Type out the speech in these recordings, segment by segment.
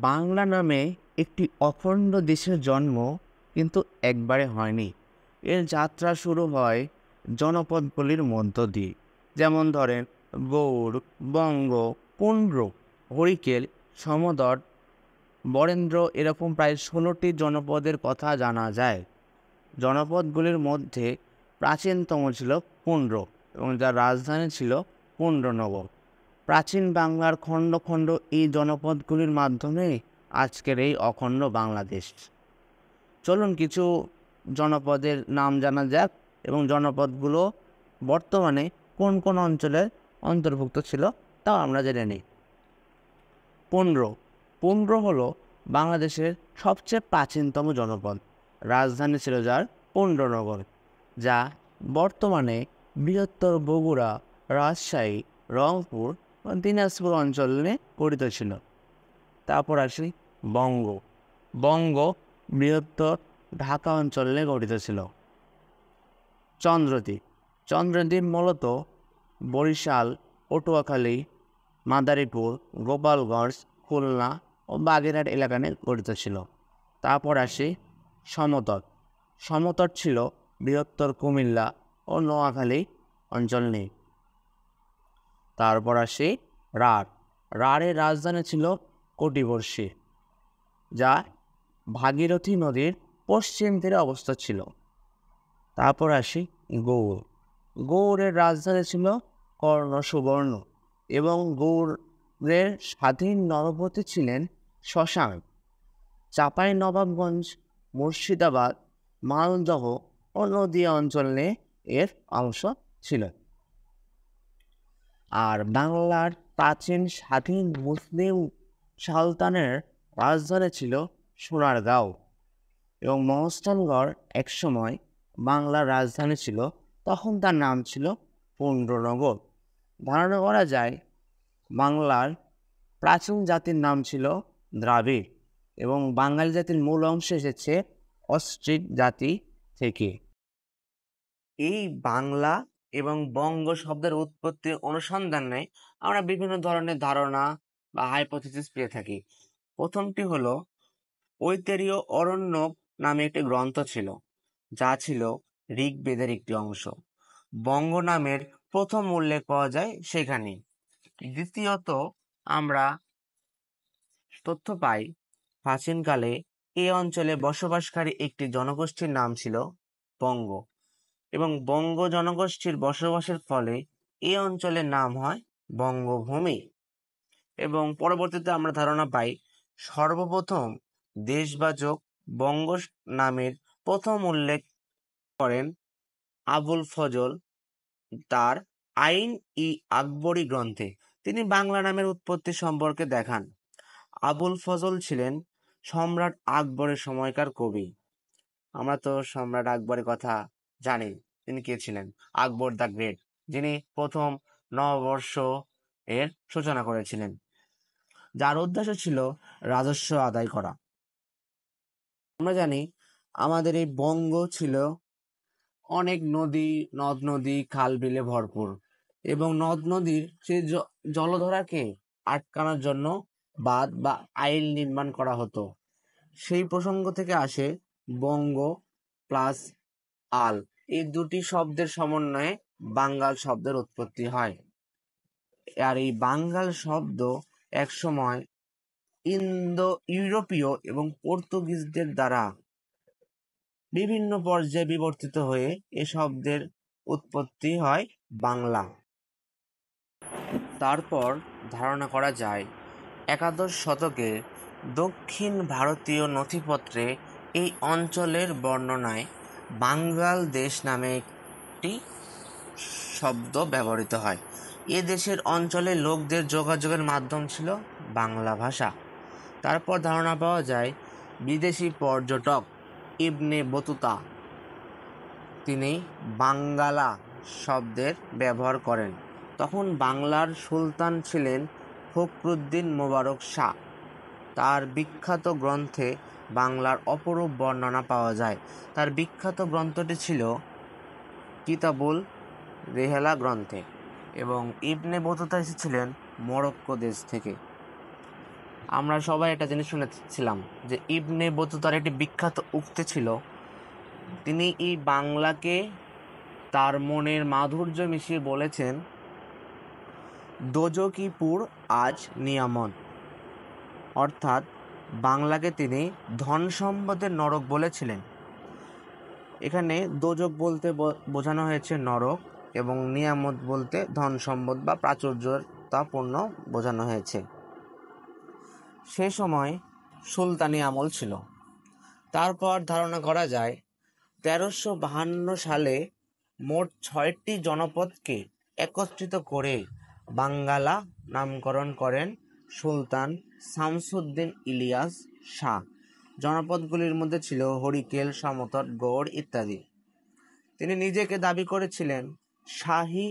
বাংলা নামে একটি অখণ্ড দেশের জন্ম কিন্তু একবারে হয়নি। এর যাত্রা শুরু হয় জনপদগুলির মধ্য দিয়ে। যেমন ধরেন গৌড়, বঙ্গ, পুন্ড্র, হরিকেল, সমোদর, বরেন্দ্র, এরকম প্রায় 16টি জনপদের কথা জানা যায়। জনপদগুলির মধ্যে প্রাচীনতম ছিল পুন্ড্র এবং যার রাজধানী ছিল পুন্ড্রনগর। প্রাচীন বাংলার খণ্ড খণ্ড এই জনপদগুলির মাধ্যমে আজকের এই অখণ্ড বাংলাদেশ। চলুন কিছু জনপদের নাম জানা যাক এবং জনপদগুলো বর্তমানে কোন কোন অঞ্চলে অন্তর্ভুক্ত ছিল তাও আমরা জেনে নিই। পুন্ড্র হলো বাংলাদেশের সবচেয়ে প্রাচীনতম জনপদ। রাজধানী ছিল যার পুন্ড্রনগর, যা বর্তমানে বৃহত্তর বগুড়া, রাজশাহী, রংপুর ও দিনাজপুর অঞ্চলে গঠিত ছিল। তারপর আসি বঙ্গ বৃহত্তর ঢাকা অঞ্চলে গঠিত ছিল। চন্দ্রদ্বীপ মূলত বরিশাল, পটুয়াখালী, মাদারীপুর, গোপালগঞ্জ, খুলনা ও বাগেরহাট এলাকা নিয়ে গঠিত ছিল। তারপর আসি সমতট ছিল বৃহত্তর কুমিল্লা ও নোয়াখালী অঞ্চল নিয়ে। তারপর আসি রাঢ়ের রাজধানী ছিল কটিবর্ষী, যা ভাগীরথী নদীর পশ্চিম তীরে অবস্থিত ছিল। তারপর আসি গৌড়ের রাজধানী ছিল কর্ণসুবর্ণ এবং গৌড়ের স্বাধীন নরপতি ছিলেন শশাঙ্ক। চাঁপাইনবাবগঞ্জ, মুর্শিদাবাদ, মালদহ ও নদীয়া অঞ্চল নিয়ে এর অংশ ছিল। আর বাংলার প্রাচীন স্বাধীন মুসলিম সালতানের রাজধানী ছিল সোনারগাঁও এবং মহস্থানগড় একসময় বাংলার রাজধানী ছিল, তখন তার নাম ছিল পুন্ড্রনগর। ধারণা করা যায় বাংলার প্রাচীন জাতির নাম ছিল দ্রাবিড় এবং বাঙালি জাতির মূল অংশ এসেছে অস্ট্রিক জাতি থেকে। এই বাংলা এবং বঙ্গ শব্দের উৎপত্তি অনুসন্ধানে আমরা বিভিন্ন ধরনের ধারণা বা হাইপোথিসিস পেয়ে থাকি। প্রথমটি হলো ঐতেরীয় অরণ্যক নামে একটি গ্রন্থ ছিল, যা ছিল ঋগ্বেদের একটি অংশ। বঙ্গ নামের প্রথম উল্লেখ পাওয়া যায় সেখানে। দ্বিতীয়ত আমরা তথ্য পাই প্রাচীনকালে এই অঞ্চলে বসবাসকারী একটি জনগোষ্ঠীর নাম ছিল বঙ্গ এবং বঙ্গ জনগোষ্ঠীর বসবাসের ফলে এই অঞ্চলের নাম হয় বঙ্গভূমি। এবং পরবর্তীতে আমরা ধারণা পাই সর্বপ্রথম দেশবাচক বঙ্গ নামের প্রথম উল্লেখ করেন আবুল ফজল তার আইন-ই আকবরী গ্রন্থে। তিনি বাংলা নামের উৎপত্তি সম্পর্কে দেখান। আবুল ফজল ছিলেন সম্রাট আকবরের সময়কার কবি। আমরা তো সম্রাট আকবরের কথা জানি, তিনি কে ছিলেন? আকবর দ্য গ্রেট, যিনি প্রথম নববর্ষ এর সূচনা করেছিলেন, যার উদ্দেশ্য ছিল রাজস্ব আদায় করা। আমরা জানি আমাদের এই বঙ্গ ছিল অনেক নদী, নদ নদী, খাল বিলে ভরপুর এবং নদ নদীর সেই জলধারাকে আটকানোর জন্য বাঁধ বা আইল নির্মাণ করা হতো। সেই প্রসঙ্গ থেকে আসে বঙ্গ প্লাস আল, এই দুটি শব্দের সমন্বয়ে বাঙ্গাল শব্দের উৎপত্তি হয়। আর এই বাঙ্গাল শব্দ একসময় ইন্দো ইউরোপীয় এবং পর্তুগিজদের দ্বারা বিভিন্ন পর্যায়ে বিবর্তিত হয়ে এ শব্দের উৎপত্তি হয় বাংলা। তারপর ধারণা করা যায় একাদশ শতকে দক্ষিণ ভারতীয় নথিপত্রে এই অঞ্চলের বর্ণনায় বাঙ্গাল দেশ নামে একটি শব্দ ব্যবহৃত হয়। এ দেশের অঞ্চলের লোকদের যোগাযোগের মাধ্যম ছিল বাংলা ভাষা। তারপর ধারণা পাওয়া যায় বিদেশি পর্যটক ইবনে বতুতা তিনি বাঙ্গালা শব্দের ব্যবহার করেন। তখন বাংলার সুলতান ছিলেন ফখরুদ্দীন মোবারক শাহ। তার বিখ্যাত গ্রন্থে বাংলার অপরূপ বর্ণনা পাওয়া যায়। তার বিখ্যাত গ্রন্থটি ছিল কিতাবুল রেহেলা গ্রন্থে এবং ইবনে বতুতা এসেছিলেন মরক্কো দেশ থেকে। আমরা সবাই একটা জিনিস শুনেছিলাম যে ইবনে বতুতার একটি বিখ্যাত উক্তি ছিল, তিনি এই বাংলাকে তার মনের মাধুর্য মিশিয়ে বলেছেন, দোজকিপুর আজ নিয়ামত। অর্থাৎ বাংলাকে তিনি ধন সম্পদের নরক বলেছিলেন। এখানে দোজক বলতে বোঝানো হয়েছে নরক, এবং নিয়ামত বলতে ধন সম্পদ বা প্রাচুর্যতাপূর্ণ বোঝানো হয়েছে। সে সময় সুলতানি আমল ছিল। তারপর ধারণা করা যায় 1352 সালে মোট 6টি জনপদকে একত্রিত করে বাঙ্গালা নামকরণ করেন সুলতান শামসুদ্দিন ইলিয়াস শাহ। জনপদগুলির মধ্যে ছিল হরিকেল, সমতট, গৌড় ইত্যাদি। তিনি নিজেকে দাবি করেছিলেন শাহী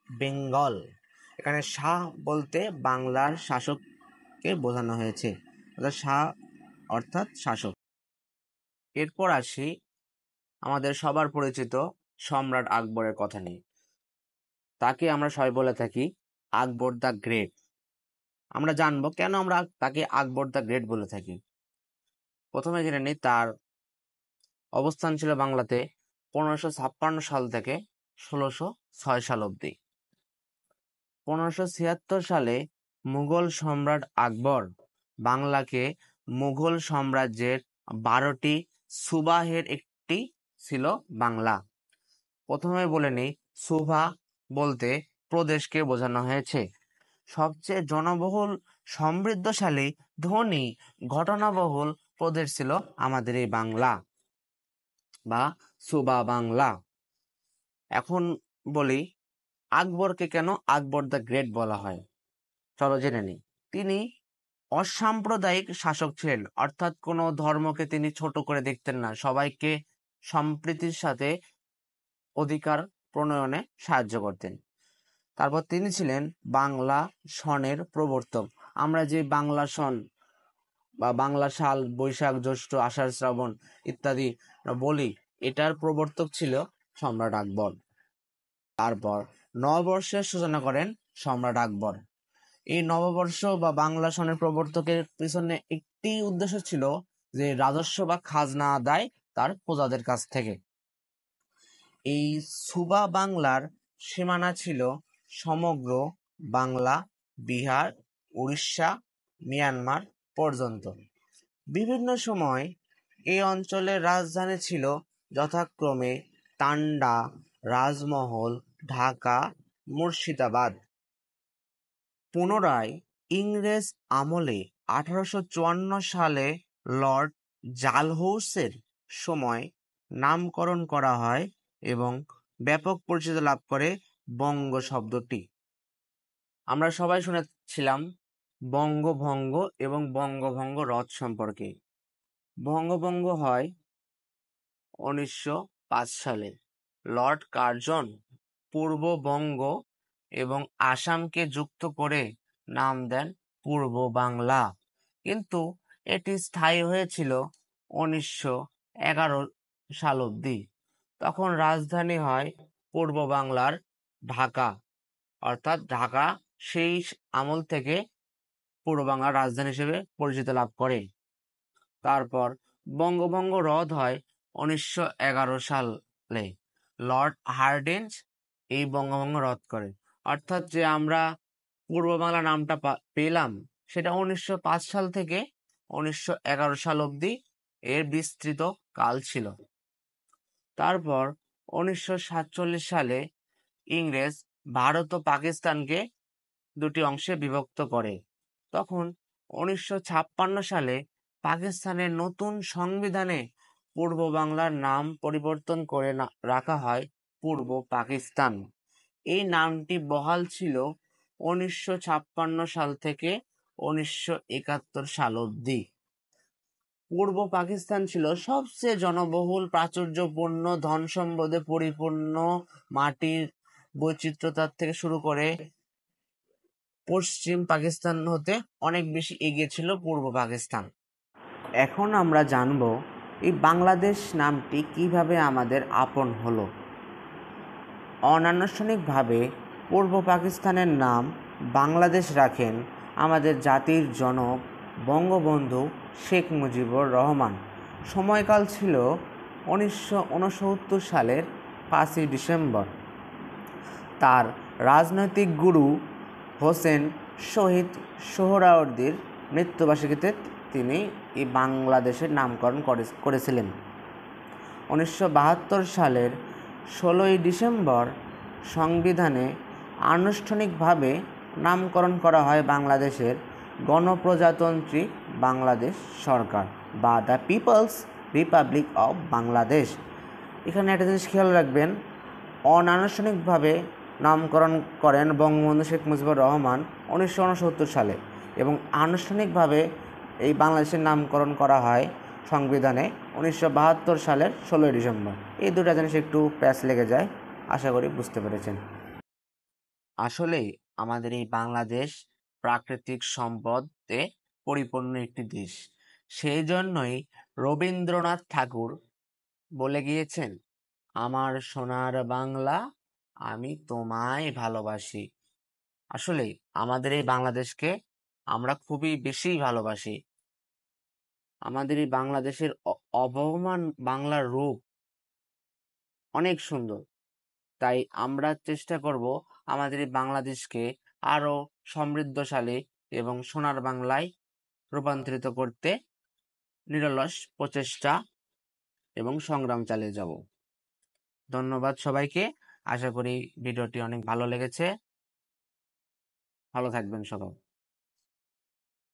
বেঙ্গল। এখানে শাহ বলতে বাংলার শাসককে বোঝানো হয়েছে, অর্থাৎ শাহ অর্থাৎ শাসক। এরপর আসি আমাদের সবার পরিচিত সম্রাট আকবরের কথা নিয়ে। তাকে আমরা সবাই বলে থাকি আকবর দ্য গ্রেট। আমরা জানবো কেন আমরা তাকে আকবর দ্য গ্রেট বলে থাকি। প্রথমে জেনে নিই, তার অবস্থান ছিল বাংলাতে 1556 সাল থেকে 1606 সাল অবধি। 1576 সালে মুঘল সম্রাট আকবর বাংলাকে মুঘল সাম্রাজ্যের 12টি সুবাহের একটি ছিল বাংলা। প্রথমে বলে নিই, সুবা বলতে প্রদেশকে বোঝানো হয়েছে। সবচেয়ে জনবহুল, সমৃদ্ধশালী, ধনী, ঘটনাবহুল প্রদেশ ছিল আমাদের এই বাংলা বা সুবা বাংলা। এখন বলি আকবরকে কেন আকবর দ্য গ্রেট বলা হয়। চলো জেনে নিই। তিনি অসাম্প্রদায়িক শাসক ছিলেন, অর্থাৎ কোনো ধর্মকে তিনি ছোট করে দেখতেন না, সবাইকে সম্প্রীতির সাথে অধিকার প্রণয়নে সাহায্য করতেন। তারপর তিনি ছিলেন বাংলা সনের প্রবর্তক। আমরা যে বাংলা সন বা বাংলা সাল, বৈশাখ, জ্যৈষ্ঠ, আষাঢ়, শ্রাবণ ইত্যাদি বলি, এটার প্রবর্তক ছিল সম্রাট আকবর। তারপর নববর্ষের সূচনা করেন সম্রাট আকবর। এই নববর্ষ বা বাংলা সনের প্রবর্তকের পিছনে একটি উদ্দেশ্য ছিল যে রাজস্ব বা খাজনা আদায় তার প্রজাদের কাছ থেকে। এই সুবা বাংলার সীমানা ছিল সমগ্র বাংলা, বিহার, উড়িষ্যা, মিয়ানমার পর্যন্ত। বিভিন্ন সময় এই অঞ্চলের রাজধানী ছিল যথাক্রমে তান্ডা, রাজমহল, ঢাকা, মুর্শিদাবাদ। পুনরায় ইংরেজ আমলে 1854 সালে লর্ড ডালহৌসির সময় নামকরণ করা হয় এবং ব্যাপক পরিচিতি লাভ করে বঙ্গ শব্দটি। আমরা সবাই শুনেছিলাম বঙ্গভঙ্গ এবং বঙ্গভঙ্গ রদ সম্পর্কে। বঙ্গভঙ্গ হয় 1905 সালে। লর্ড কার্জন পূর্ববঙ্গ এবং আসামকে যুক্ত করে নাম দেন পূর্ব বাংলা, কিন্তু এটি স্থায়ী হয়েছিল 1911 সাল অবধি। তখন রাজধানী হয় পূর্ব বাংলার ঢাকা, অর্থাৎ ঢাকা সেই আমল থেকে পূর্ব বাংলার রাজধানী হিসেবে পরিচিতি লাভ করে। তারপর বঙ্গভঙ্গ রদ হয় 1911 সালে। লর্ড হার্ডিঞ্জ এই বঙ্গভঙ্গ রদ করে, অর্থাৎ যে আমরা পূর্ব বাংলা নামটা পেলাম সেটা 1905 সাল থেকে 1911 সাল অবধি এর বিস্তৃত কাল ছিল। তারপর 1947 সালে ইংরেজ ভারত ও পাকিস্তানকে দুটি অংশে বিভক্ত করে। তখন 1956 সালে পাকিস্তানের নতুন সংবিধানে পূর্ব বাংলার নাম পরিবর্তন করে রাখা হয় পূর্ব পাকিস্তান। এই নামটি বহাল ছিল 1956 সাল থেকে 1971 সাল অবধি। পূর্ব পাকিস্তান ছিল সবচেয়ে জনবহুল, প্রাচুর্যপূর্ণ, ধন সম্পদে পরিপূর্ণ, মাটির বৈচিত্র্যতার থেকে শুরু করে পশ্চিম পাকিস্তান হতে অনেক বেশি এগিয়ে ছিল পূর্ব পাকিস্তান। এখন আমরা জানব এই বাংলাদেশ নামটি কিভাবে আমাদের আপন হলো। অনানুষ্ঠানিকভাবে পূর্ব পাকিস্তানের নাম বাংলাদেশ রাখেন আমাদের জাতির জনক বঙ্গবন্ধু শেখ মুজিবুর রহমান। সময়কাল ছিল 1969 সালের 5ই ডিসেম্বর। তার রাজনৈতিক গুরু হোসেন শহীদ সোহরাওয়ার্দীর মৃত্যুবার্ষিকীতে তিনি এই বাংলাদেশের নামকরণ করেছিলেন। 1972 সালের 16ই ডিসেম্বর সংবিধানে আনুষ্ঠানিকভাবে নামকরণ করা হয় বাংলাদেশের গণপ্রজাতন্ত্রী বাংলাদেশ সরকার বা the people's republic of Bangladesh. এখানে একটা জিনিস খেয়াল রাখবেন, অনানুষ্ঠানিকভাবে নামকরণ করেন বঙ্গবন্ধু শেখ মুজিবুর রহমান 1969 সালে এবং আনুষ্ঠানিকভাবে এই বাংলাদেশের নামকরণ করা হয় সংবিধানে 1972 সালের 16ই ডিসেম্বর। এই দুটা জিনিস একটু প্যাচ লেগে যায়, আশা করি বুঝতে পেরেছেন। আসলে আমাদের এই বাংলাদেশ প্রাকৃতিক সম্পদে পরিপূর্ণ একটি দেশ। সেই জন্যই রবীন্দ্রনাথ ঠাকুর বলে গিয়েছেন, আমার সোনার বাংলা আমি তোমায় ভালোবাসি। আসলে আমাদের এই বাংলাদেশকে আমরা খুবই বেশি ভালোবাসি। আমাদের এই বাংলাদেশের অবহমান বাংলার রূপ অনেক সুন্দর, তাই আমরা চেষ্টা করব আমাদের এই বাংলাদেশকে আরো সমৃদ্ধশালী এবং সোনার বাংলায় রূপান্তরিত করতে নিরলস প্রচেষ্টা এবং সংগ্রাম চালিয়ে যাব। ধন্যবাদ সবাইকে। আশা করি ভিডিওটি অনেক ভালো লেগেছে। ভালো থাকবেন সবাই।